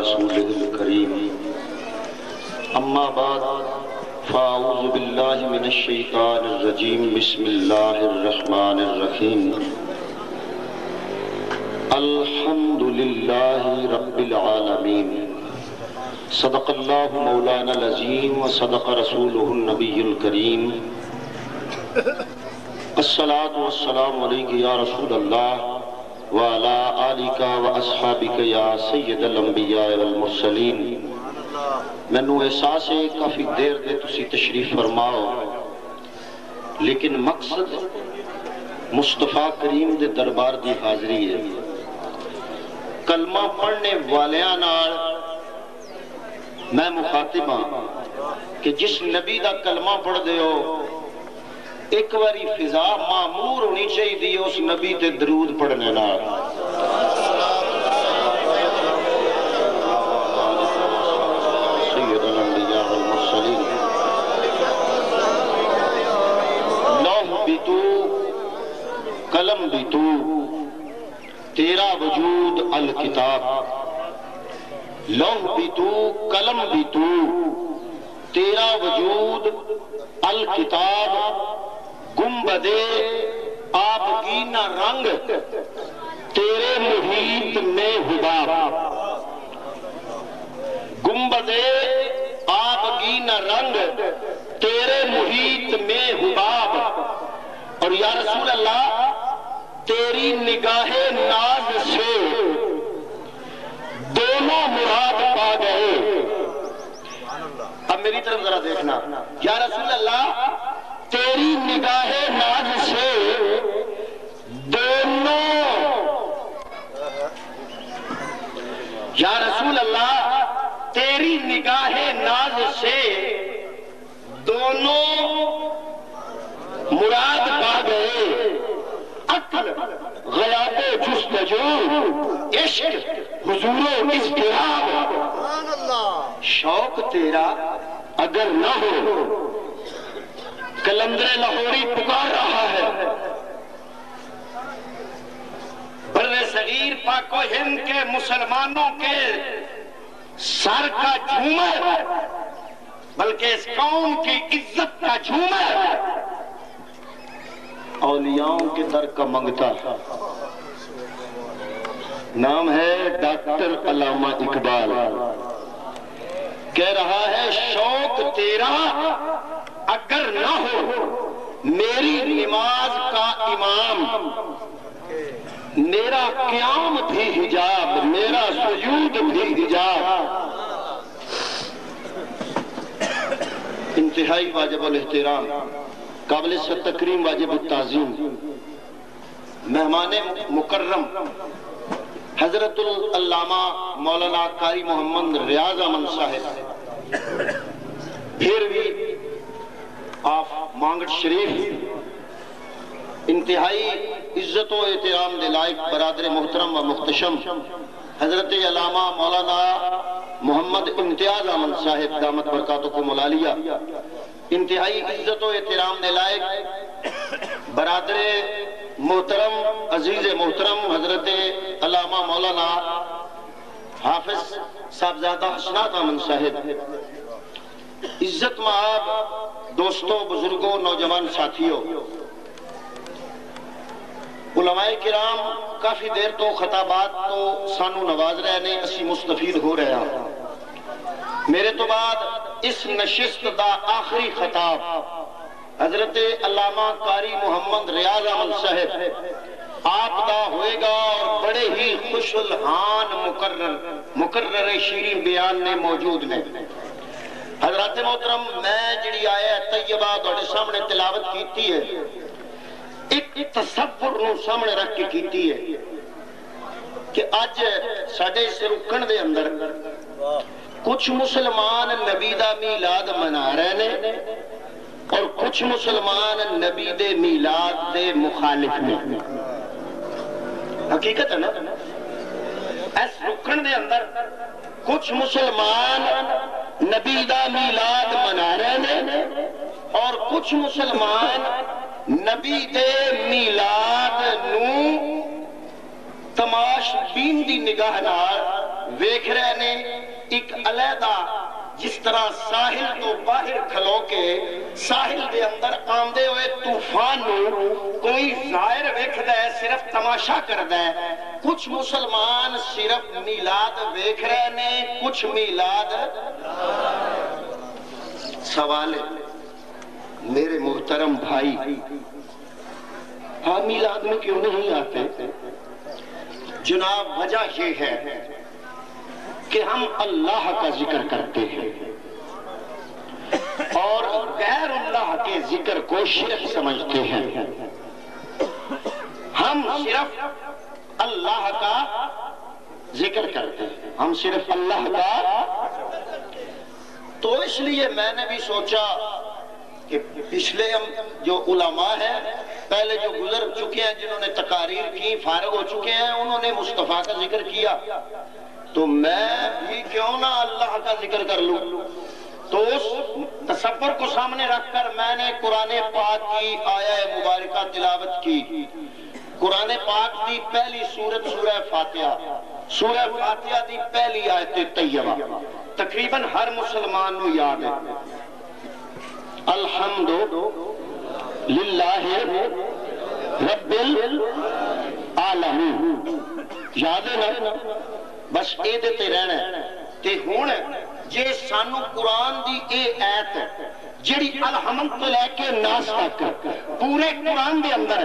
رسوله الكريم أما بعد فأعوذ بالله من الشيطان الرجيم بسم الله الرحمن الرحيم الحمد لله رب العالمين صدق الله مولانا العظيم وصدق رسوله النبي الكريم الصلاة والسلام عليك يا رسول الله وعلى آلك وأصحابك يا سيد الأنبياء والمرسلين مینوں احساس ہے کافی دیر دے تسی تشریف فرماؤ لیکن مقصد مصطفیٰ کریم دے دربار دی حاضری ہے کلمہ پڑھنے والیاں نال میں مخاطب ہاں کہ جس نبی دا کلمہ پڑھ دے ہو ایک باری فضا معمور ہونی چاہیے اس نبی تے درود پڑھنے نال سید الانبیاء والمرسلین لوح بھی تو قلم بھی تو تیرا وجود الکتاب لوح بھی تو قلم بھی تو تیرا وجود الکتاب گنبدے آپ کی نہ رنگ تیرے محیط میں حباب گنبدے آپ کی نہ رنگ تیرے محیط میں حباب اور یا رسول اللہ تیری نگاہ ناز سے دونوں مراد پا گئے اب میری طرف ذرا دیکھنا یا رسول اللہ تیری نگاہ ناز سے دونوں یا رسول اللہ تیری نگاہ ناز سے دونوں مراد پا گئے عقل غیاب جستجو عشق حضور و اضطراب شوق تیرا اگر نہ ہو کلندر لاہوری پکار رہا ہے بر صغیر پاک و ہند کے مسلمانوں کے سر کا جھومر بلکہ اس قوم کی عزت کا جھومر اولیاؤں کے در کا منگتا نام ہے ڈاکٹر علامہ اقبال کہہ رہا ہے شوق تیرا اگر نہ ہو میری نماز کا امام میرا قیام بھی حجاب میرا سجود بھی حجاب انتہائی واجب الاحترام قابل تکریم واجب التعظیم مہمان مکرم حضرت العلامہ مولانا قاری محمد ریاض احمد صاحب پھر بھی آپ مانگٹ شریف انتہائی عزت و احترام دے لائق برادر محترم و محتشم حضرت علامہ مولانا محمد امتیاز احمد صاحب دامت برکاتکم العالیہ انتہائی عزت و احترام دے لائق برادر محترم عزیز محترم حضرت علامہ مولانا حافظ صاحبزادہ حسنات احمد صاحب عزت مآب دوستوں بزرگوں نوجوان ساتھیوں علماء کرام کافی دیر تو خطابات تو سانو نواز رہے نے اسی مستفید ہو رہے ہیں میرے تو بعد اس نشست دا آخری خطاب حضرت علامہ قاری محمد ریاض احمد صاحب آپ دا ہوئے گا اور بڑے ہی خوش الحان مقرر شیرین بیان نے موجود نے حضرات محترم میں جڑی آیا طیبہ دوڑے سامنے تلاوت کیتی ہے ایک تصور نو سامنے رکھ کے کیتی ہے کہ آج ساڑھے سے رکن دے اندر کچھ مسلمان نبی دا میلاد منا رہے نے اور کچھ مسلمان نبی دے میلاد دے مخالف نے حقیقت ہے نا اس رکن دے اندر کچھ مسلمان نبی دا میلاد منا رہے نے اور کچھ مسلمان نبی دے میلاد نو تماش بین دی نگاہ نال ویکھ رہے نے ایک علیحدہ جس طرح ساحل تو باہر کھلو کے ساحل دے اندر آمدے ہوئے طوفان نو کوئی ظاہر ویکھ دے صرف تماشا کر دے، کچھ مسلمان صرف میلاد ویکھ رہے نے، کچھ میلاد سوال ہے میرے محترم بھائی، ہاں میلاد میں کیوں نہیں آتے؟ جناب وجہ یہ ہے کہ ہم اللہ کا ذکر کرتے ہیں اور غیر اللہ کے ذکر کو شرک سمجھتے ہیں۔ ہم صرف اللہ کا ذکر کرتے ہیں، ہم صرف اللہ کا، تو اس لیے میں نے بھی سوچا کہ پچھلے ہم جو علماء ہیں پہلے جو گزر چکے ہیں، جنہوں نے تقاریر کی، فارغ ہو چکے ہیں، انہوں نے مصطفیٰ کا ذکر کیا، تو میں بھی کیوں نہ اللہ کا ذکر کر لوں؟ تو اس تصور کو سامنے رکھ کر میں نے قرآن پاک کی آیہ مبارکہ تلاوت کی۔ قرآن پاک دی پہلی سورت سورہ فاتحہ، سورہ فاتحہ دی پہلی آیت طیبہ تقریباً ہر مسلمان نو یاد ہے، الحمد للہ رب العالمین، یاد ہے نا؟ بس اے دیتے رہنا ہے۔ تے ہون جے سانو قرآن دی اے آیت جڑی الحمد تو لے کے ناس تک پورے قرآن دے اندر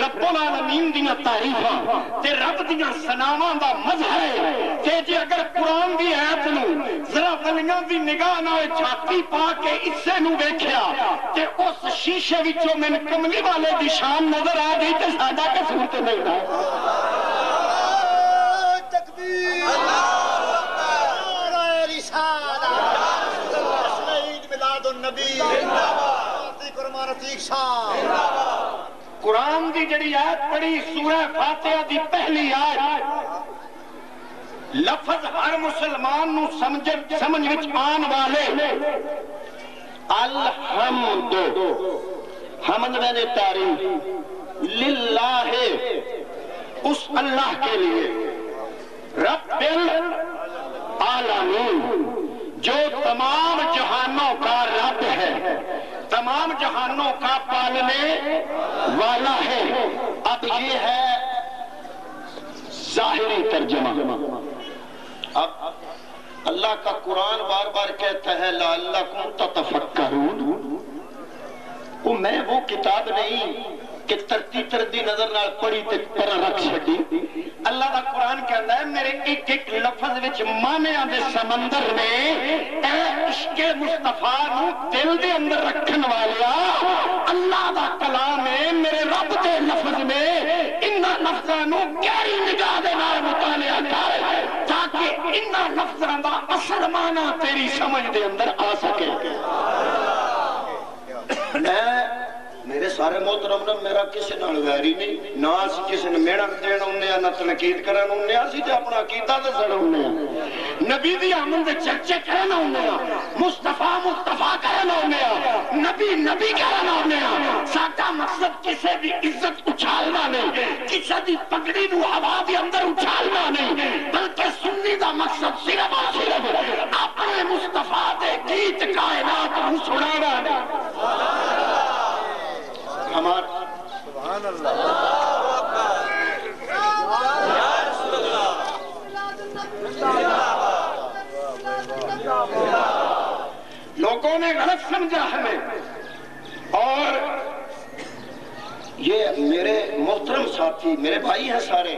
رب العالمین دیاں تعریفاں تے رب دیاں ثناواں دا مظہر ہے، تے جے اگر قرآن دی آیت نو ذرا ولیاں دی نگاہ نال جھاتی پا کے اسے نو ویکھیا تے اس شیشے وچوں میں کملی والے دی شان نظر آ گئی تے ساڈا قصور تے نہیں ہے۔ قرآن دی جڑی آیت پڑھی سورہ فاتحہ دی پہلی آیت، لفظ ہر مسلمان نو سمجھ وچ آن والے الحمد، حمد میں نے تعریف، للہ اس اللہ کے لیے، رب العالمین جو تمام جہانوں کا رب ہے، تمام جہانوں کا پالنے والا ہے۔ اب یہ ہے ظاہری ترجمہ۔ اب اللہ کا قرآن بار بار کہتا ہے لعلکم تتفکرون، میں وہ کتاب نہیں کہ ترتی نظر نال پڑھی تے پر رکھ چھڈی۔ اللہ کا قرآن کہتا ہے میرے ایک ایک لفظ وچ مانیاں دے سمندر نے اے عشق مصطفیٰ نو دل دے اندر رکھن والیا، اللہ دا کلام ہے، میرے رب دے لفظ میں انہاں لفظاں نو گہری نگاہ دے نال مطالعہ کر تاکہ انہاں لفظاں دا اصل معنی تیری سمجھ دے اندر آ سکے۔ میرے سارے محترم نے میرا کسی نال ویری نہیں، نہ اسی کسی نے میڑا دینا ہونے نہ تنقید کرنا ہونے، اسی تے اپنا عقیدہ تے سڑ ہونے، نبی دی آمد دے چرچے کرنا ہونے، مصطفیٰ مصطفیٰ کرنا ہونے، نبی نبی کرنا ہونے۔ ساڈا مقصد کسی بھی عزت اچھالنا نہیں، کسی دی پگڑی نو ہوا دے اندر اچھالنا نہیں، بلکہ سنی دا مقصد صرف اور صرف اپنے مصطفیٰ دے گیت کائنات کو سنانا نہیں۔ سبحان اللہ، لوگوں نے غلط سمجھا ہمیں، اور یہ میرے محترم ساتھی میرے بھائی ہیں سارے،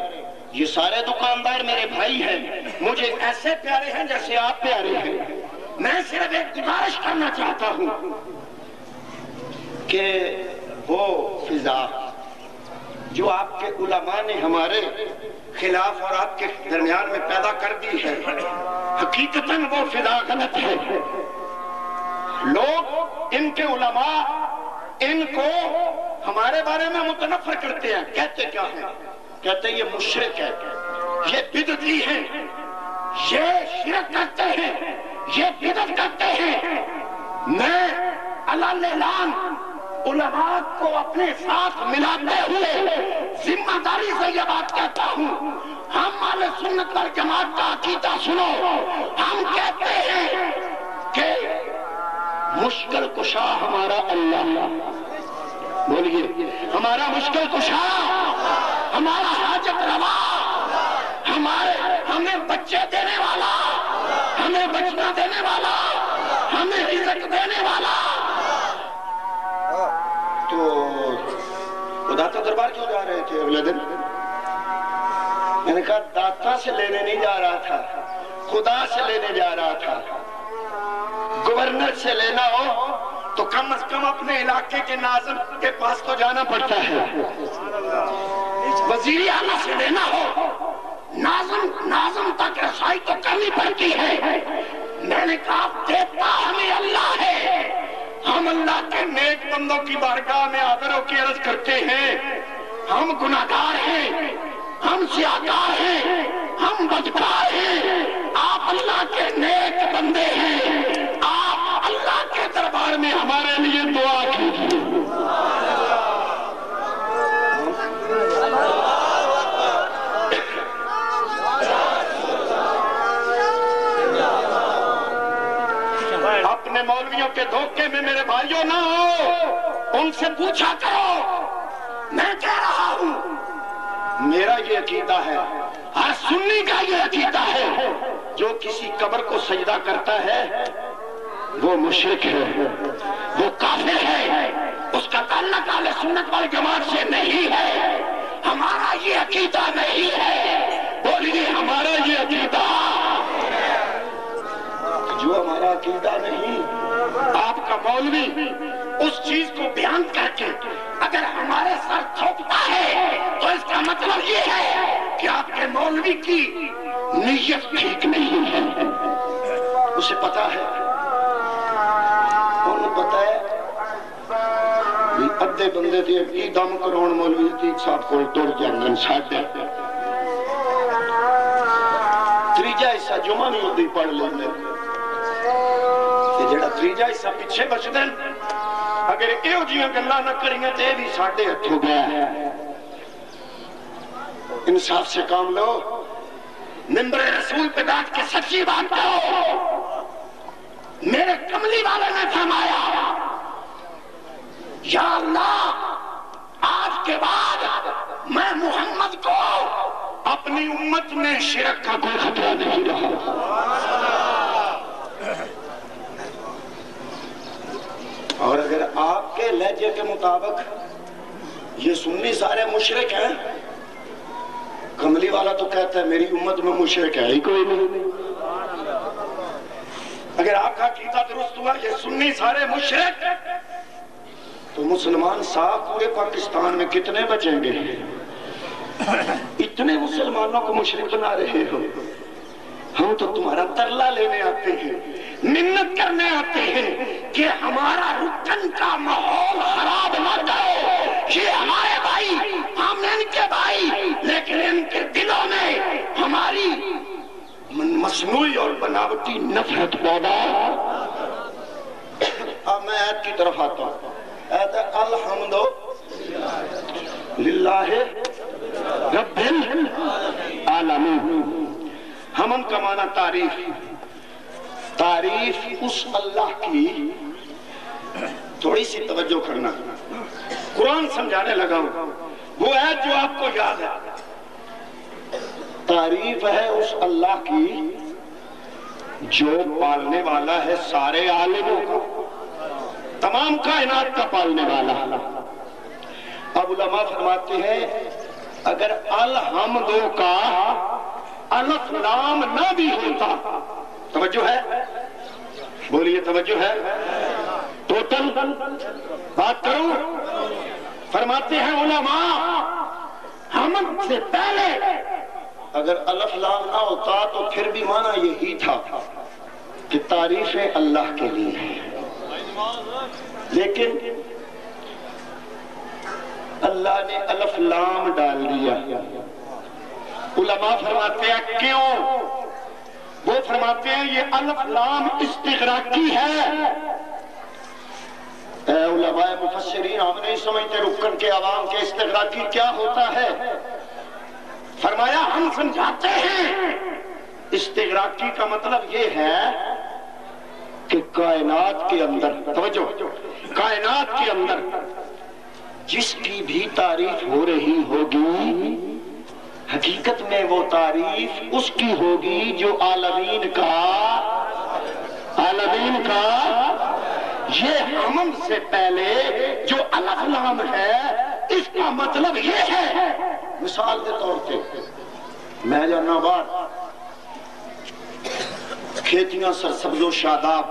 یہ سارے دکاندار میرے بھائی ہیں، مجھے ایسے پیارے ہیں جیسے آپ پیارے ہیں۔ میں صرف ایک گزارش کرنا چاہتا ہوں کہ وہ فضا جو آپ کے علماء نے ہمارے خلاف اور آپ کے درمیان میں پیدا کر دی ہے، حقیقتاً وہ فضا غلط ہے۔ لوگ ان کے علماء ان کو ہمارے بارے میں متنفر کرتے ہیں، کہتے کیا ہیں؟ کہتے ہیں یہ مشرک ہے، یہ بدعتی ہے، یہ شرک کرتے ہیں، یہ بدعت کرتے ہیں۔ میں علل اعلان علماء کو اپنے ساتھ ملاتے ہوئے ذمہ داری سے یہ بات کہتا ہوں، ہم اہل سنت والجماعت کا عقیدہ سنو، ہم کہتے ہیں کہ مشکل کشا ہمارا اللہ، بولیے ہمارا مشکل کشا، ہمارا حاجت روا، ہمیں بچے دینے والا، ہمیں بچنا دینے والا، ہمیں رزق دینے والا۔ تو داتا دربار کیوں جا رہے تھے اگلے دن؟ میں نے کہا داتا سے لینے نہیں جا رہا تھا، خدا سے لینے جا رہا تھا۔ گورنر سے لینا ہو تو کم از کم اپنے علاقے کے ناظم کے پاس تو جانا پڑتا ہے، وزیر اعلیٰ سے لینا ہو ناظم تک رسائی تو کرنی پڑتی ہے۔ میں نے کہا دیتا ہمیں اللہ ہے، ہم اللہ کے نیک بندوں کی بارگاہ میں حاضر ہو کے عرض کرتے ہیں ہم گناہگار ہیں، ہم سیاہکار ہیں، ہم بدکار ہیں، آپ اللہ کے نیک بندے ہیں، آپ اللہ کے دربار میں ہمارے لیے دعا کیجیے۔ اپنے مولویوں کے دھوکے میں میرے بھائیوں نہ ہو، ان سے پوچھا کرو۔ میں کہہ رہا ہوں میرا یہ عقیدہ ہے، ہر سنی کا یہ عقیدہ ہے، جو کسی قبر کو سجدہ کرتا ہے وہ مشرک ہے، وہ کافر ہے، اس کا تعلق اہل سنت والجماعت سے نہیں ہے۔ ہمارا یہ عقیدہ نہیں ہے، بولیے ہمارا یہ عقیدہ۔ جو ہمارا عقیدہ نہیں، آپ کا مولوی اس چیز کو بیان کر کے اگر ہمارے سر تھوپتا ہے تو اس کا مطلب یہ ہے کہ آپ کے مولوی کی نیت ٹھیک نہیں ہے۔ اسے پتا ہے، انہوں پتا ہے ادھے بندے تھے کی دم کروڑ مولوی تھی صاحب کو توڑ جانگن ساڑھے تریجہ حصہ جمعہ نہیں ہوتی پڑھ لینے، جڑا تریجہ حصہ پیچھے بچ دیں، اگر ایو جیاں گلا نہ کریں گے تے بھی ساڑھے ہتھ ہو گیا ہے۔ انصاف سے کام لو، ممبر رسول پہ بیٹھ کے سچی بات کرو۔ میرے کملی والے نے فرمایا یا اللہ آج کے بعد میں محمد کو اپنی امت میں شرک کا کوئی خطرہ نہیں رہا۔ اور اگر آپ کے لہجے کے مطابق یہ سنی سارے مشرک ہیں، کملی والا تو کہتا ہے میری امت میں مشرک ہے ہی کوئی نہیں۔ اگر آپ کا عقیدہ درست ہوا یہ سنی سارے مشرک، تو مسلمان صاحب پورے پاکستان میں کتنے بچیں گے؟ اتنے مسلمانوں کو مشرک بنا رہے ہو۔ ہم تو تمہارا ترلا لینے آتے ہیں، منت کرنے آتے ہیں کہ ہمارا رکن کا ماحول خراب نہ کرو۔ یہ ہمارے بھائی، ہم ان کے بھائی، لیکن ان کے دلوں میں ہماری مصنوعی اور بناوٹی نفرت پیدا۔ اب میں آیت کی طرف آتا ہوں۔ آیت ہے الحمد للہ رب العالمین۔ حمد کا معنی تعریف، تعریف اس اللہ کی، تھوڑی سی توجہ کرنا، قرآن سمجھانے لگا ہوں، وہ ہے جو آپ کو یاد ہے۔ تعریف ہے اس اللہ کی جو پالنے والا ہے سارے عالموں کا، تمام کائنات کا پالنے والا۔ اب علماء فرماتے ہیں اگر الحمدو کا الف لام نہ بھی ہوتا، توجہ ہے، بولیے توجہ ہے، ٹوٹل بات کروں، فرماتے ہیں علماء حمد سے پہلے اگر الف لام نہ ہوتا تو پھر بھی معنی یہی تھا کہ تعریفیں اللہ کے لیے ہیں، لیکن اللہ نے الف لام ڈال دیا۔ علماء فرماتے ہیں کیوں؟ وہ فرماتے ہیں یہ الف لام استغراقی ہے، اے علماء مفسرین، ہم نہیں سمجھتے رکن کے عوام کے استغراقی کیا ہوتا ہے؟ فرمایا ہم سمجھاتے ہیں استغراقی کا مطلب یہ ہے کہ کائنات کے اندر، توجہ، کائنات کے اندر جس کی بھی تعریف ہو رہی ہوگی حقیقت میں وہ تعریف اس کی ہوگی جو عالمین کا یہ حمد سے پہلے جو الف لام ہے اس کا مطلب یہ ہے۔ مثال کے طور پہ میں جانا بار کھیتیاں سرسبز و شاداب،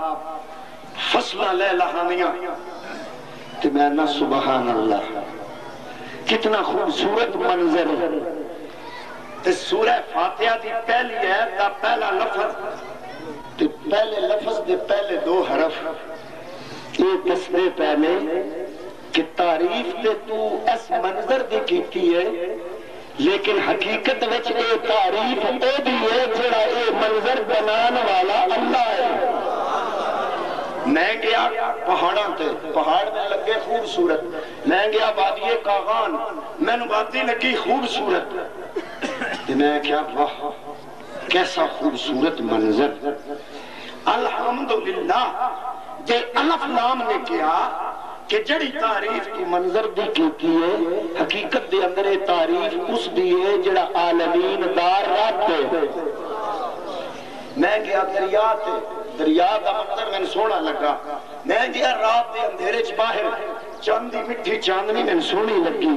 فصلہ لے لہانیاں، تو میں نہ سبحان اللہ کتنا خوبصورت منظر ہے۔ اس سورہ فاتحہ دی پہلی ہے دا پہلا لفظ، تو پہلے لفظ دے پہلے دو حرف یہ دستے پہلے کہ تعریف تے تو اس منظر دی کیتی ہے، لیکن حقیقت وچ اے تعریف اے بھی ہے جڑا اے منظر بنان والا اللہ ہے۔ میں گیا پہاڑاں تے، پہاڑ میں لگے خوبصورت، میں گیا وادی کاغان، میں نو وادی لگی خوبصورت، میں کیا واہ کیسا خوبصورت منظر۔ الحمدللہ جے الف لام نے کیا کہ جڑی تعریف کی منظر دی کیتی ہے حقیقت دے اندر تعریف اس دی ہے جڑا عالمین دار رات ہے۔ میں گیا دریا تے، دریا دا منظر میں سونا لگا، میں گیا رات دے اندھیرے چ باہر، چاندی مٹھی چاندنی میں سونی لگی،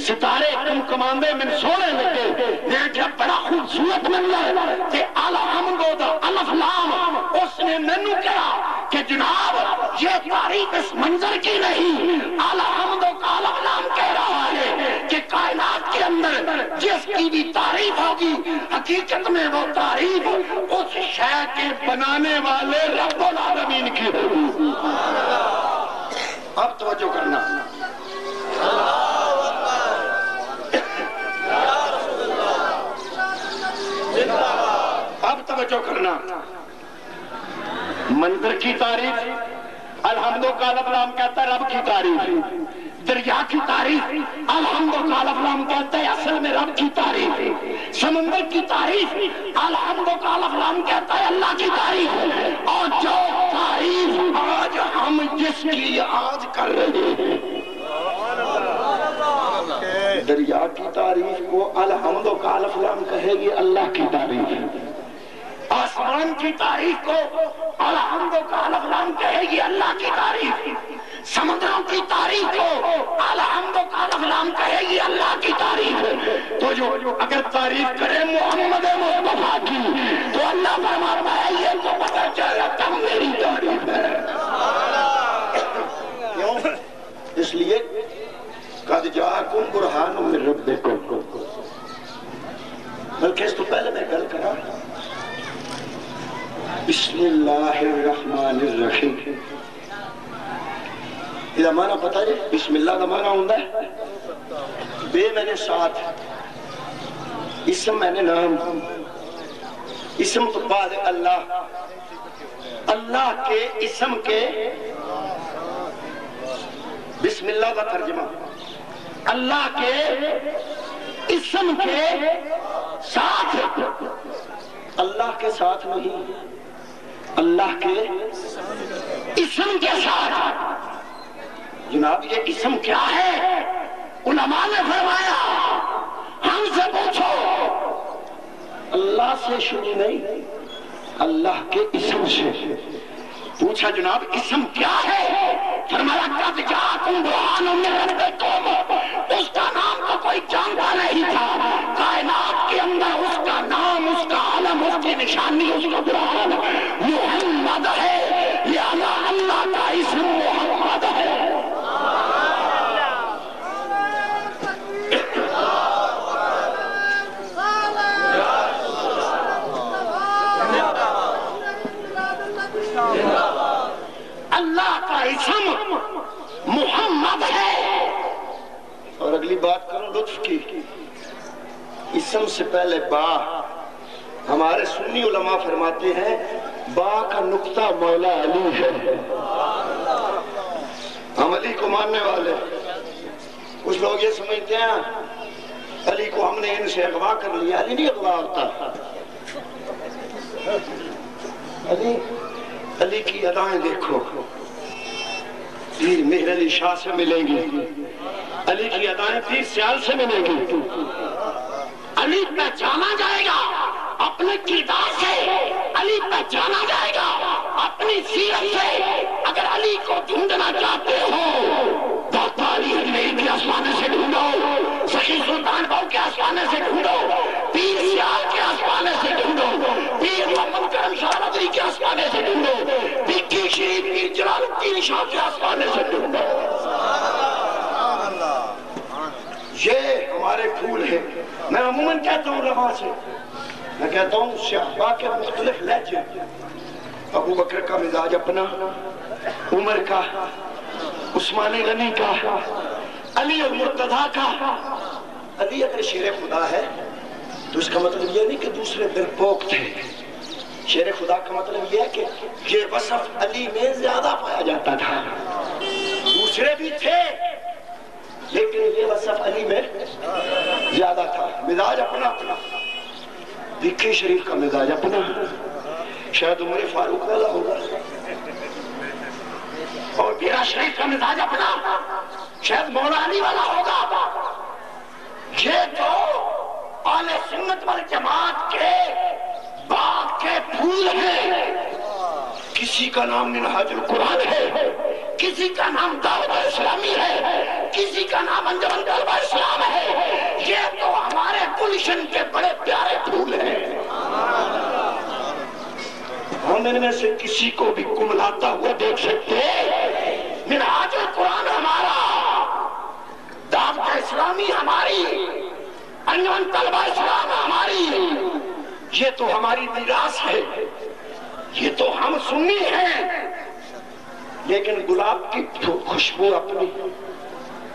ستارے کم کماندے میں سونے لگے، میں کیا بڑا خوبصورت منظر تے الحمدو دا الف لام اس نے مینوں کہا کہ جناب یہ تعریف اس منظر کی نہیں، الحمدو کا الف لام کہہ رہا ہے کہ کائنات کے اندر جس کی بھی تعریف ہوگی حقیقت میں وہ تعریف اس شے کے بنانے والے رب العالمین کی ہوگی۔ اب توجہ کرنا، اب توجہ کرنا، منظر کی تعریف الحمدو کا الف لام کہتا ہے رب کی تعریف، دریا کی تعریف الحمدو کا الف لام کہتا ہے اصل میں رب کی تعریف، سمندر کی تعریف الحمدو کا الف لام کہتا ہے اللہ کی تعریف، اور جو تعریف آج ہم جس کی آج کر رہے ہیں دریا کی تعریف کو الحمدو کا الف لام کہے گی اللہ کی تعریف، آسمان کی تعریف کو الحمدو کا الف لام کہے گی اللہ کی تعریف، سمندروں کی تعریف کو الحمدو کا الف لام کہے گی اللہ کی تعریف۔ تو جو اگر تعریف کرے محمد مصطفیٰ کی تو اللہ فرماتا ہے یہ تو پتہ چلا تم میری تعریف ہے۔ کیوں؟ اس لیے قد جاءکم برہان من ربکم، بلکہ اس تو پہلے میں گل کرا بسم اللہ الرحمن الرحیم، یہ معنی پتا ہے؟ بسم اللہ کا معنی ہوتا ہے بے میں نے ساتھ، اسم میں نے نام، اسم تو بعد اللہ، اللہ کے اسم کے بسم اللہ کا ترجمہ اللہ کے اسم کے ساتھ، اللہ کے ساتھ نہیں، اللہ کے اسم کے ساتھ۔ جناب یہ اسم کیا ہے؟ علماء نے فرمایا ہم سے پوچھو، اللہ سے شروع نہیں اللہ کے اسم سے پوچھا جناب اسم کیا ہے؟ فرمایا قد جاءکم برہان من ربکم، اس کا نام تو کوئی جانتا نہیں تھا، کائنات کے اندر اس کا نام، اس کا علم، اس کی نشانی، اس کا برہان محمد ہے، لہذا اللہ کا اسم محمد ہے۔ اللہ کا اسم محمد ہے۔ اور اگلی بات کروں لطف کی، اسم سے پہلے با، ہمارے سنی علماء فرماتے ہیں با کا نقطہ مولا علی ہے، ہم علی کو ماننے والے، کچھ لوگ یہ سمجھتے ہیں علی کو ہم نے ان سے اغوا کر لیا. علی نہیں اغوا ہوتا. علی کی ادائیں دیکھو، پیر مہر علی شاہ سے ملیں گی، علی کی ادائیں پیر سیال سے ملیں گی. علی پہچانا جائے گا اپنے کردار سے، علی پہچانا جائے گا اپنی سیرت سے. اگر علی کو ڈھونڈنا چاہتے ہو داتا علی حجویری کے آسمانے سے ڈھونڈو، سخی سلطان بہو کے آسمانے سے ڈھونڈو، پیر سیال کے آسمانے سے ڈھونڈو، پیر محمد کرم شاہ بدری کے آسمانے سے ڈھونڈو، پیر شریف پیر جلال الدین شاہ کے آسمانے سے ڈھونڈو. یہ ہمارے پھول ہیں. میں عموماً کہتا ہوں رواں سے، میں کہتا ہوں صحابہ کے مختلف لہجے، ابو بکر کا مزاج اپنا، عمر کا، عثمان غنی کا، علی المرتضیٰ کا. علی اگر شیر خدا ہے تو اس کا مطلب یہ نہیں کہ دوسرے درپوک تھے. شیر خدا کا مطلب یہ ہے کہ یہ وصف علی میں زیادہ پایا جاتا تھا. دوسرے بھی تھے لیکن یہ وصف علی میں زیادہ تھا. مزاج اپنا اپنا. بکھی شریف کا مزاج اپنا، شاید عمر فاروق والا ہوگا. اور بیرا شریف کا مزاج اپنا، شاید مولا علی والا ہوگا. یہ تو اہل سنت والجماعت کے باغ کے پھول ہیں. کسی کا نام منہاج القرآن ہے، کسی کا نام دعوت اسلامی ہے، کسی کا نام انجمن طلبہ اسلام ہے. یہ تو ہمارے گلشن کے بڑے پیارے پھول ہیں. ہم ان میں سے کسی کو بھی کملاتا ہوا دیکھ سکتے. منہاج القرآن ہمارا، دعوت اسلامی ہماری، انجمن طلبہ اسلام ہماری. یہ تو ہماری میراث ہے. یہ تو ہم سنی ہیں. لیکن گلاب کی خوشبو اپنی،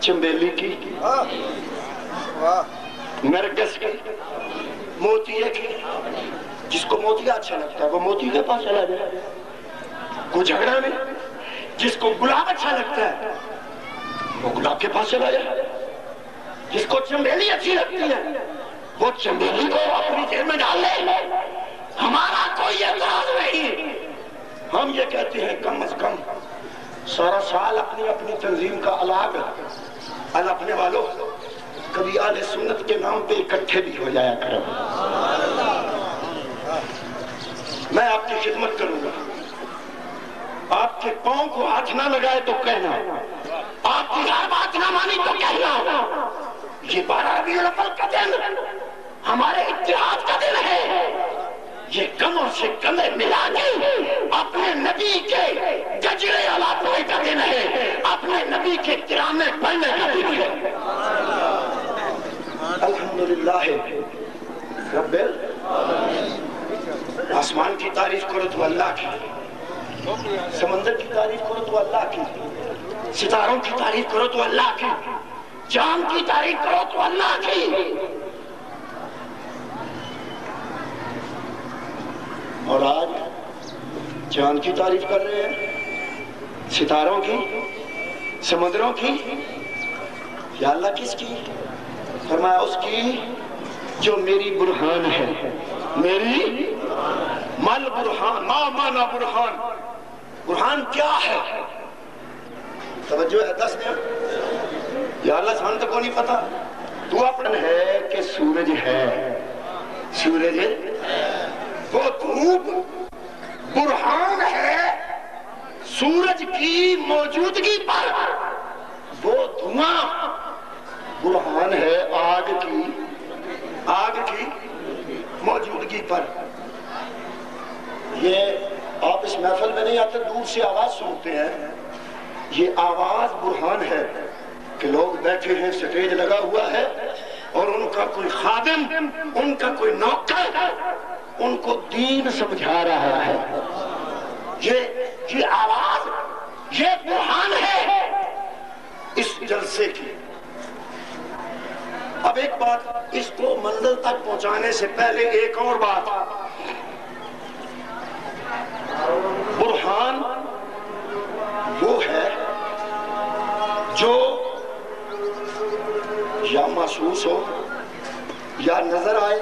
چنبیلی کی، نرگس کی، موتیے کی. جس کو موتیہ اچھا لگتا ہے وہ موتی کے پاس چلا جائے، کوئی جھگڑا نہیں. جس کو گلاب اچھا لگتا ہے وہ گلاب کے پاس چلا جائے. جس کو چنبیلی اچھی لگتی ہے وہ چنبیلی کو اپنی جیب میں ڈال لے. ہمارا کوئی اعتراض نہیں. ہم یہ کہتے ہیں کم از کم سارا سال اپنی اپنی تنظیم کا الگ اپنے والوں کبھی اہل سنت کے نام پہ اکٹھے بھی ہو جایا کرو. میں آپ کی خدمت کروں گا. آپ کے پاؤں کو ہاتھ نہ لگائے تو کہنا، آپ کی ہر بات نہ مانی تو کہنا. یہ 12 ربیع الاول کا دن ہمارے اتحاد کا دن ہے. یہ کموں سے کمر ملا کے اپنے نبی کے گجرے علاقے کا دن ہے، اپنے نبی کے کرامے پڑھنے کا دن ہے. الحمدللہ رب آسمان کی تعریف کرو تو اللہ کی، سمندر کی تعریف کرو تو اللہ کی، ستاروں کی تعریف کرو تو اللہ کی، چاند کی تعریف کرو تو اللہ کی. اور آج چاند کی تعریف کر رہے ہیں، ستاروں کی، سمندروں کی. یا اللہ کس کی؟ فرمایا اس کی جو میری برہان ہے. میری مل برہان، ما مانا برہان. برہان کیا ہے؟ توجہ ہے، دس دیں. یا اللہ سبحانہ تو کو نہیں پتا. تو اپن ہے کہ سورج ہے. سورج وہ دھوپ برہان ہے سورج کی موجودگی پر. وہ دھواں برہان ہے آگ کی موجودگی پر. یہ آپ اس محفل میں نہیں آتے، دور سے آواز سنتے ہیں. یہ آواز برہان ہے کہ لوگ بیٹھے ہیں، سٹیج لگا ہوا ہے اور ان کا کوئی خادم، ان کا کوئی نوکر ان کو دین سمجھا رہا ہے. یہ آواز، یہ برہان ہے اس جلسے کی. اب ایک بات، اس کو منزل تک پہنچانے سے پہلے ایک اور بات. برہان وہ ہے نظر آئے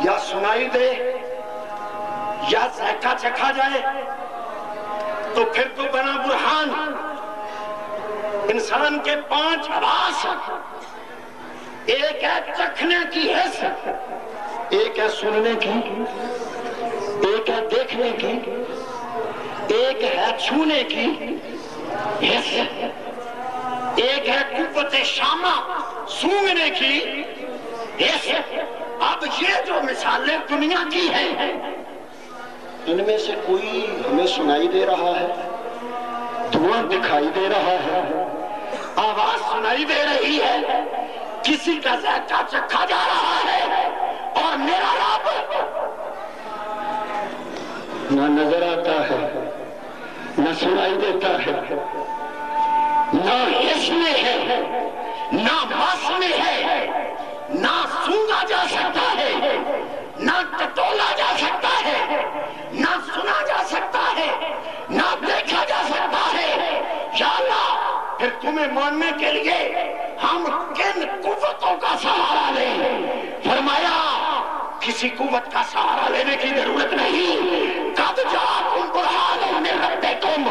یا سنائی دے یا ذائقہ چکھا جائے تو پھر تو بنا برہان۔ انسان کے 5 حواس، ایک ہے چکھنے کی حس، ایک ہے سننے کی، ایک ہے دیکھنے کی، ایک ہے چھونے کی حس، ایک ہے قوت شامہ سونگنے کی حس۔ اب یہ جو مثالیں دنیا کی ہیں، ان میں سے کوئی ہمیں سنائی دے رہا ہے، دھواں دکھائی دے رہا ہے، آواز سنائی دے رہی ہے، کسی کا ذائقہ چکھا جا رہا ہے، اور میرا رب نہ نظر آتا ہے، نہ سنائی دیتا ہے، نہ حس میں ہے، نہ بس میں ہے، نہ سونگا جا سکتا ہے، نہ ٹٹولا جا سکتا ہے، نہ سنا جا سکتا ہے، نہ دیکھا جا سکتا ہے۔ یا اللہ، پھر تمہیں ماننے کے لیے ہم کن قوتوں کا سہارا لیں؟ فرمایا کسی قوت کا سہارا لینے کی ضرورت نہیں۔ قد جاءکم برہان من ربکم،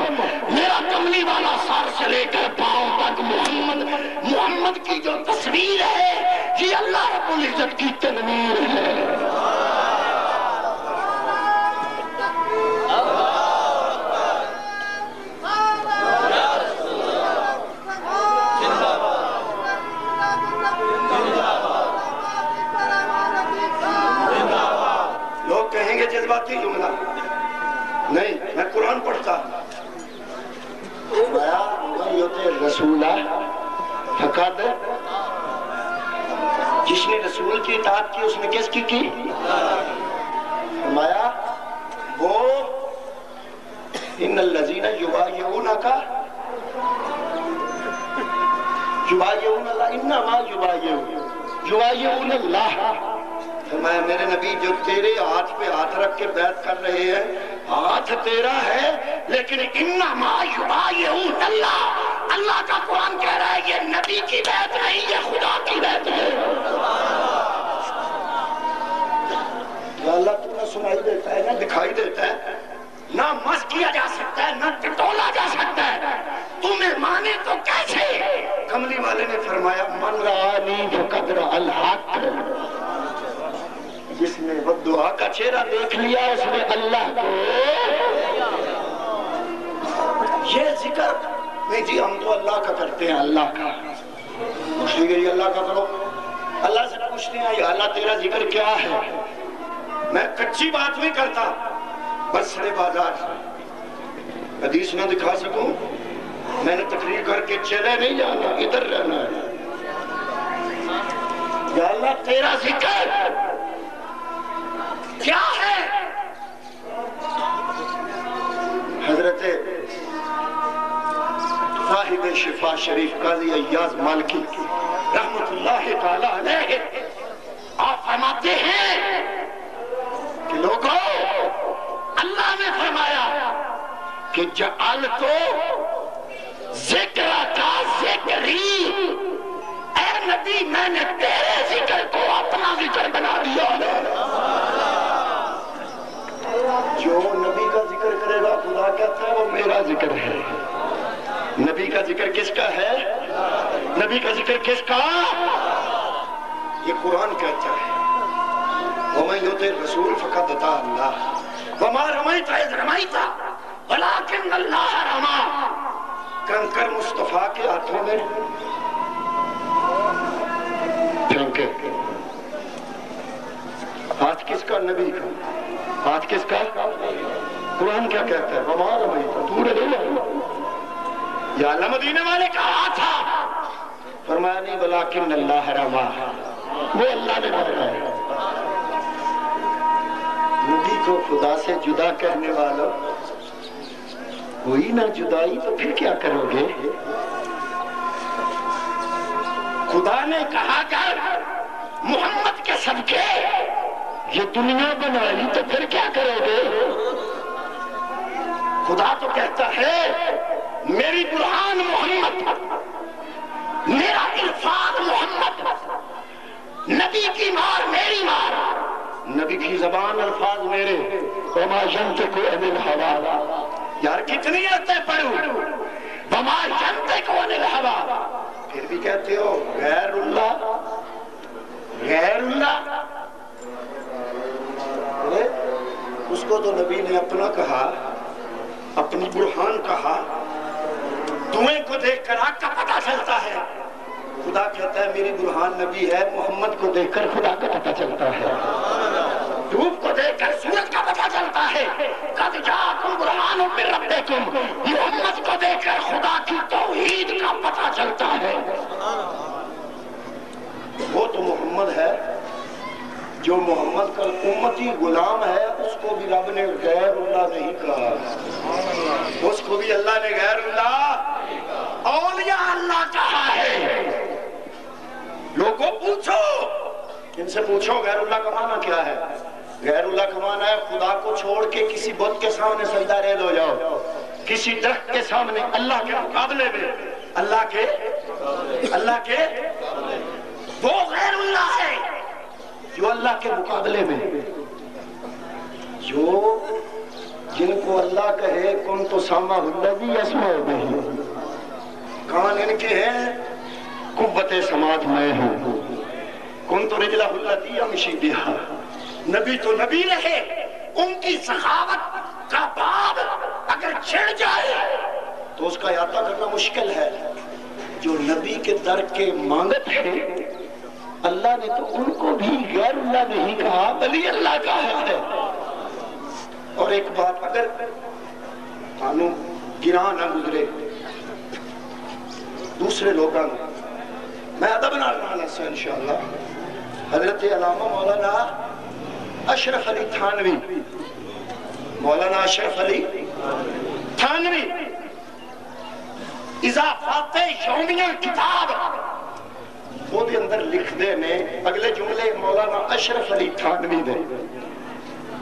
میرا کملی والا سر سے لے کر پاؤں تک محمد کی جو تصویر ہے، یہ اللہ رب العزت کی تنویر ہے۔ لوگ کہیں گے جذباتی جملہ نہیں، میں قرآن پڑھتا ہوں۔ رسولہ فقط، جس نے رسول کی اطاعت کی اس نے کس کی فرمایا وہ ان الذین یبایعونک یبایعون اللہ انما یبایعون اللہ۔ فرمایا میرے نبی جو تیرے ہاتھ پہ ہاتھ رکھ کے بیعت کر رہے ہیں، ہاتھ تیرا ہے لیکن انما یبایعون اللہ۔ اللہ کا قرآن کہہ رہا ہے یہ نبی کی بیعت نہیں، یہ خدا کی بیعت ہے۔ یا اللہ تو نہ سنائی دیتا ہے، نہ دکھائی دیتا ہے، نہ مس کیا جا سکتا ہے، نہ ٹٹولا جا سکتا ہے، تمہیں مانے تو کیسے؟ کملی والے نے فرمایا من رآنی فقد رأى الحق، جس نے بدعا کا چہرہ دیکھ لیا اس نے اللہ کو۔ یہ ذکر نہیں جی ہم تو اللہ کا کرتے ہیں، اللہ کا پوچھتے گئے اللہ کا کرو، اللہ سے پوچھتے ہیں یا اللہ تیرا ذکر کیا ہے؟ میں کچی بات نہیں کرتا، بس سڑے بازار حدیث نہ دکھا سکوں، میں نے تقریر کر کے چلے نہیں جانا، ادھر رہنا ہے۔ یا اللہ تیرا ذکر کیا ہے؟ حضرت صاحب شفا شریف قاضی ایاز مالکی رحمت اللہ تعالی علیہ آپ فرماتے ہیں کہ لوگوں اللہ نے فرمایا کہ جعلتو ذکر کا ذکری، اے نبی میں نے تیرے ذکر کو اپنا ذکر بنا دیا ہے۔ جو نبی کا ذکر کرے گا خدا کہتا ہے وہ میرا ذکر ہے۔ نبی کا ذکر کس کا ہے؟ نبی کا ذکر کس کا؟ یہ قرآن کہتا ہے وَمَن يُطِعِ الرَّسُولَ فَقَدْ أَطَاعَ اللَّهَ وَمَا رَمَيْتَ إِذْ رَمَيْتَ وَلَٰكِنَّ اللَّهَ رَمَىٰ۔ کنکر مصطفیٰ کے ہاتھوں میں پھینکے، ہاتھ کس کا؟ نبی کا۔ ہاتھ کس کا؟ قرآن کیا کہتا ہے؟ وَمَا رَمَيْتَ، تو نے نہیں، یا اللہ مدینے والے کا ہاتھ تھا، فرمایا نہیں ولیکن اللہ رما، وہ اللہ نے مارا ہے۔ نبی کو خدا سے جدا کرنے والا ہوئی نہ جدائی تو پھر کیا کرو گے؟ خدا نے کہا کر محمد کے صدقے یہ دنیا بنائی تو پھر کیا کرو گے؟ خدا تو کہتا ہے میری برہان محمد، میرا عرفان محمد، نبی کی مار میری مار، نبی کی زبان الفاظ میرے، وما ينطق عن الهوى، یار کتنی آیتیں پڑھوں، وما ينطق عن الهوى، پھر بھی کہتے ہو غیر اللہ غیر اللہ۔ اس کو تو نبی نے اپنا کہا، اپنی برہان کہا، دھوئیں کو دیکھ کر آگ کا پتہ چلتا ہے، خدا کہتا ہے میری برہان نبی ہے، محمد کو دیکھ کر خدا کا پتہ چلتا ہے، دھوپ کو دیکھ کر سورج کا پتہ چلتا ہے، قد جاءکم برہان من ربکم، محمد کو دیکھ کر خدا کی توحید کا پتہ چلتا ہے۔ وہ تو محمد ہے، جو محمد کا امتی غلام ہے، اس کو بھی رب نے غیر اللہ نہیں کہا، اس کو بھی اللہ نے غیر اللہ اولیاء اللہ کہا ہے۔ لوگوں پوچھو، ان سے پوچھو غیر اللہ کا معنی کیا ہے؟ غیر اللہ کا معنی ہے خدا کو چھوڑ کے کسی بت کے سامنے سجدہ ریز ہو جاؤ، کسی درخت کے سامنے، اللہ کے مقابلے میں، اللہ کے وہ غیر اللہ ہے جو اللہ کے مقابلے میں، جو جن کو اللہ کہے کن تو سامع الذی یسمع بہ، کان ان کے ہیں، قوت سماعت میں ہوں، کن تو رجلہ الذی یمشی بہا، نبی تو نبی رہے، ان کی سخاوت کا باب اگر چھڑ جائے تو اس کا احاطہ کرنا مشکل ہے۔ جو نبی کے در کے مانگت ہے، اللہ نے تو ان کو بھی غیر اللہ نہیں کہا، بلی اللہ کہا ہے۔ اور ایک بات اگر تانوں گراں نہ گزرے دوسرے لوگاں، میں ادب نال نال سے انشاءاللہ، حضرت علامہ مولانا اشرف علی تھانوی، مولانا اشرف علی تھانوی اضافات یومیہ کتاب وہ دے اندر لکھ دے نے اگلے جملے مولانا اشرف علی تھانوی دے،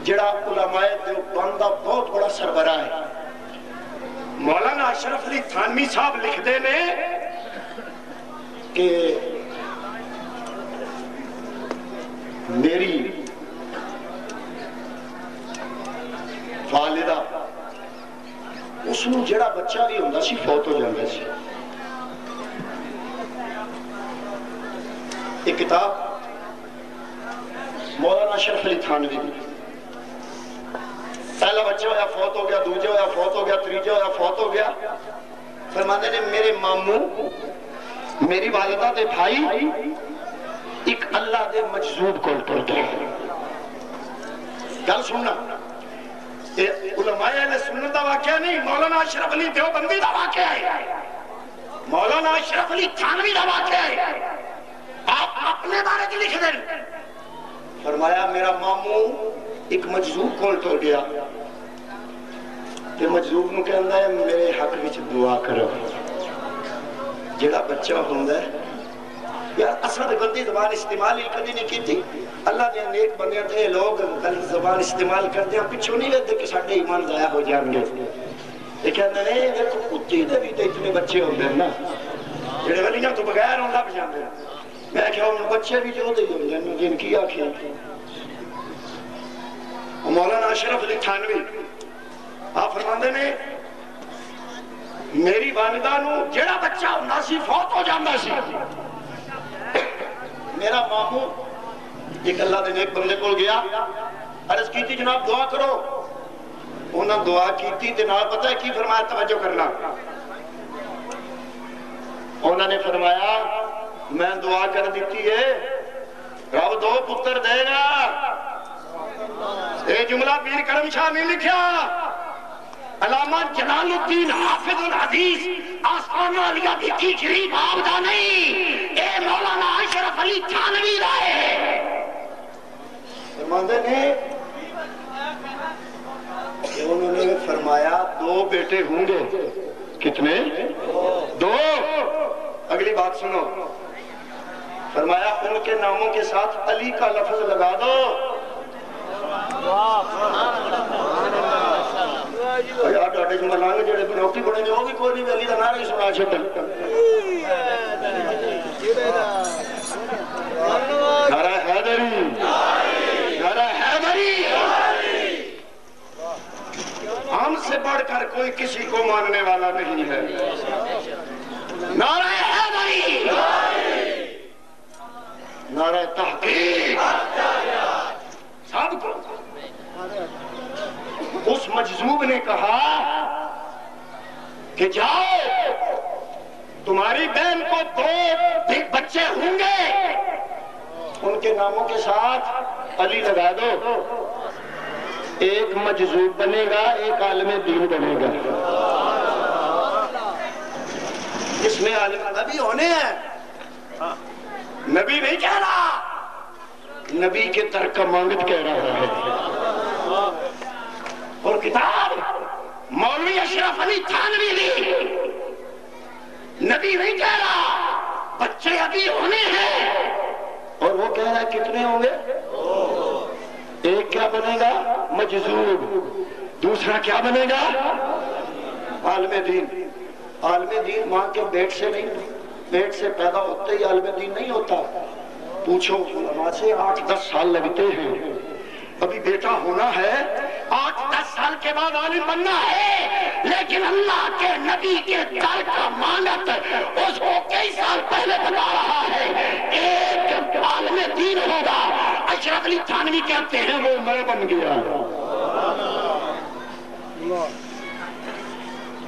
جڑا علماء دیوبند دا بہت بڑا سربراہ ہے۔ مولانا اشرف علی تھانوی صاحب لکھ دے نے کہ میری والدہ اس نو جڑا بچہ بھی ہوندہ سی فوت ہو جاندہ سی۔ ایک کتاب مولانا اشرف علی تھانوی دی، پہلا بچہ ہویا فوت ہو گیا، دوجہ ہویا فوت ہو گیا، تریجہ ہویا فوت ہو گیا، فرماتے نے میرے ماموں میری والدہ دے بھائی ایک اللہ دے مجذوب کو ٹر گئے۔ گل سننا، علماء اہل سنت دا واقعہ نہیں، مولانا اشرف علی دیوبندی دا واقعہ ہے، مولانا اشرف علی تھانوی دا واقعہ ہے۔ آپ اپنے بارے کی لکھ دیں، فرمایا میرا ماموں ایک مجذوب کو ٹر گیا، کہ مجذوب نو کہندا ہے میرے حق وچ دعا کرو، جڑا بچہ ہوندا ہے یار اساں تے گندی زبان استعمال ہی کدی نہیں کیتی، اللہ نے نیک بندیاں تے لوگ غلط زبان استعمال کردے ہیں، پچھوں نہیں لگدے کہ ساڈے ایمان ضائع ہو جان گے۔ یہ کہندے نے دیکھو کتی دے بھی تے اتنے بچے ہوندے ہیں نا جڑے ولیاں تو بغیر ہوں لب جاندے ہیں، میں کہا ان بچے بھی جو دے ہوندے ہیں جن کی آنکھیں۔ مولانا اشرف علی تھانوی آپ فرماندے نے میری والدہ نو جڑا بچہ ہوندہ سی فوت ہو جاندہ سی، میرا ماموں ایک اللہ دے نیک بندے کو گیا، عرض کی تھی جناب دعا کرو، انہاں دعا کی تھی جناب پتہ ہے کی فرمایا، توجہ کرنا، انہوں نے فرمایا میں دعا کر دیتی ہے رب دو پتر دے گا۔ یہ جملہ پیر کرم شاہ نے لکھیا، علامہ جلال الدین حافظ الحدیث آسان علیہ بھی کی جریب آبدہ نہیں، اے مولانا اشرف علی تھانوی رائے فرماندے نے کہ انہوں نے فرمایا دو بیٹے ہوں گے، کتنے؟ دو۔ اگلی بات سنو، فرمایا ان کے ناموں کے ساتھ علی کا لفظ لگا دو۔ یار ڈاٹے جو ملانگ جڑے بنوکی بڑھے نے وہ بھی کوئی نہیں علی دا نعرہ ہی سنا چھٹا۔ ہم سے بڑھ کر کوئی کسی کو ماننے والا نہیں ہے. نعرہ حیدری، نعرہ تحقیق، سب کو. اس مجذوب نے کہا کہ جاؤ تمہاری بہن کو 2 بچے ہوں گے، ان کے ناموں کے ساتھ علی لگا دو. ایک مجذوب بنے گا، ایک عالم دین بنے گا. اس میں عالم نبی ہونے ہیں. نبی نہیں کہہ رہا، نبی کے ترک مانگت کہہ رہا ہے. اور کتاب مولوی اشرف علی تھانوی لی. نبی نہیں کہہ رہا، بچے ابھی ہونے ہیں. اور وہ کہہ رہا ہے کتنے ہوں گے؟ ایک کیا بنے گا؟ مجذوب. دوسرا کیا بنے گا؟ عالم دین. عالم دین ماں کے پیٹ سے نہیں، پیٹ سے پیدا ہوتے ہی عالم دین نہیں ہوتا. پوچھو علماء سے، 8-10 سال لگتے ہیں. ابھی بیٹا ہونا ہے، 8-10 سال کے بعد عالم بننا ہے. لیکن اللہ کے نبی کے در کا مانت اس کو کئی سال پہلے بتا رہا ہے. ایک عالم دین ہوگا. اشرف علی تھانوی کہتے ہیں وہ میں بن گیا.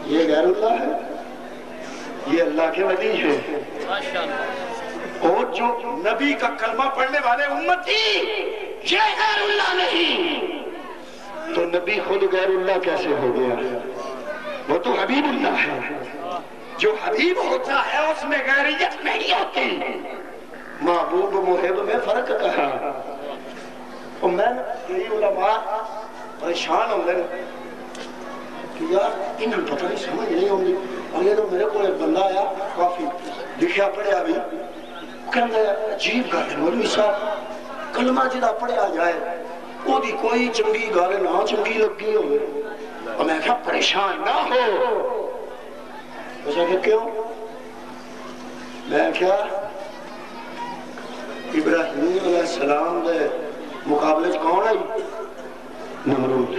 یہ غیر اللہ ہے، یہ اللہ کے ولی ہے. اور جو نبی کا کلمہ پڑھنے والے امتی، یہ غیر اللہ نہیں. تو نبی خود غیر اللہ کیسے ہو گیا؟ وہ تو حبیب اللہ ہے. جو حبیب ہوتا ہے اس میں غیریت نہیں ہوتی. محبوب محب میں فرق کہا. اور میں یہی علماء پریشان ہوں گے کہ یار انہوں نے پتہ نہیں سمجھ نہیں ہوں گی. اور یہ تو میرے کو ایک بندہ آیا کافی لکھیا پڑھیا بھی، کہنے عجیب گل ہے مولوی صاحب، کلمہ جدا پڑھیا جائے وہ دی کوئی چنگی گل نہ چنگی لگی ہوئے. اور میں کہا پریشان نہ ہو. اسے کہ کیوں؟ میں کہا ابراہیم علیہ السلام دے مقابلے کون آئی؟ نمرود.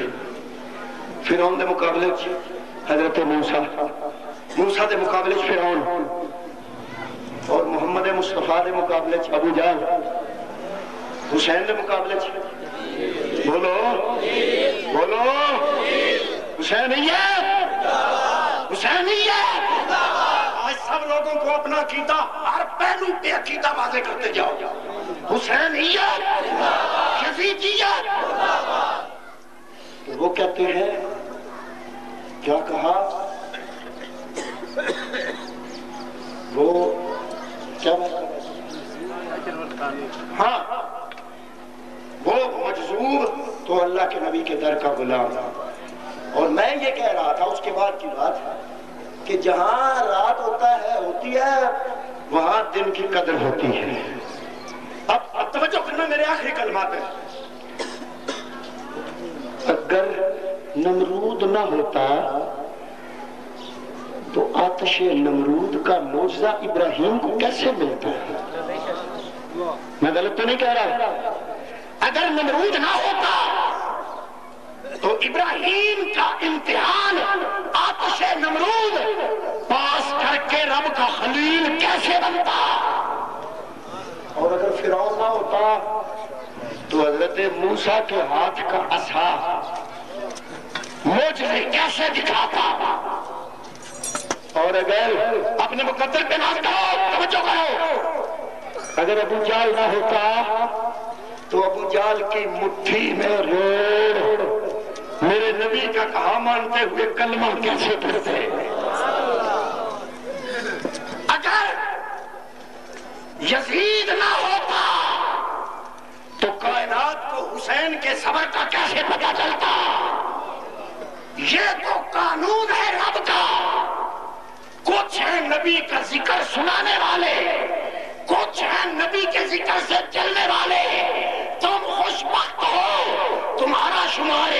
فرعون دے مقابلے حضرت موسیٰ. موسیٰ دے مقابلے فرعون. اور محمد مصطفیٰ دے مقابلے ابو جہل. حسین دے مقابلے بولو بولو حسینیت، حسینیت. آج سب لوگوں کو اپنا عقیدہ ہر پہلو پہ عقیدہ واضح کرتے جاؤ. حسینیت، یزیدیت. وہ کہتے ہیں کیا کہا؟ وہ کیا ہاں وہ مجذوب تو اللہ کے نبی کے در کا غلام. اور میں یہ کہہ رہا تھا اس کے بعد کی بات کہ جہاں رات ہوتی ہے وہاں دن کی قدر ہوتی ہے. اب توجہ کرنا میرے آخری کلمات ہے. اگر نمرود نہ ہوتا تو آتش نمرود کا معجزہ ابراہیم کو کیسے ملتا ہے؟ میں غلط تو نہیں کہہ رہا. اگر نمرود نہ ہوتا تو ابراہیم کا امتحان آتش نمرود پاس کر کے رب کا خلیل کیسے بنتا؟ اور اگر فرعون نہ ہوتا تو حضرت موسیٰ کے ہاتھ کا عصا معجزے کیسے دکھاتا؟ اور اگر اپنے مقدر پہ ناز کرو، توجہ کرو، اگر ابو جہل نہ ہوتا تو ابو جہل کی مٹھی میں روڑ میرے نبی کا کہا مانتے ہوئے کلمہ کیسے پڑھتے؟ اگر یزید نہ ہوتا تو کائنات کو حسین کے صبر کا کیسے پتہ چلتا؟ یہ تو قانون ہے رب کا. کچھ ہیں نبی کا ذکر سنانے والے، کچھ ہیں نبی کے ذکر سے چلنے والے. تم خوش بخت ہو، تمہارا شمار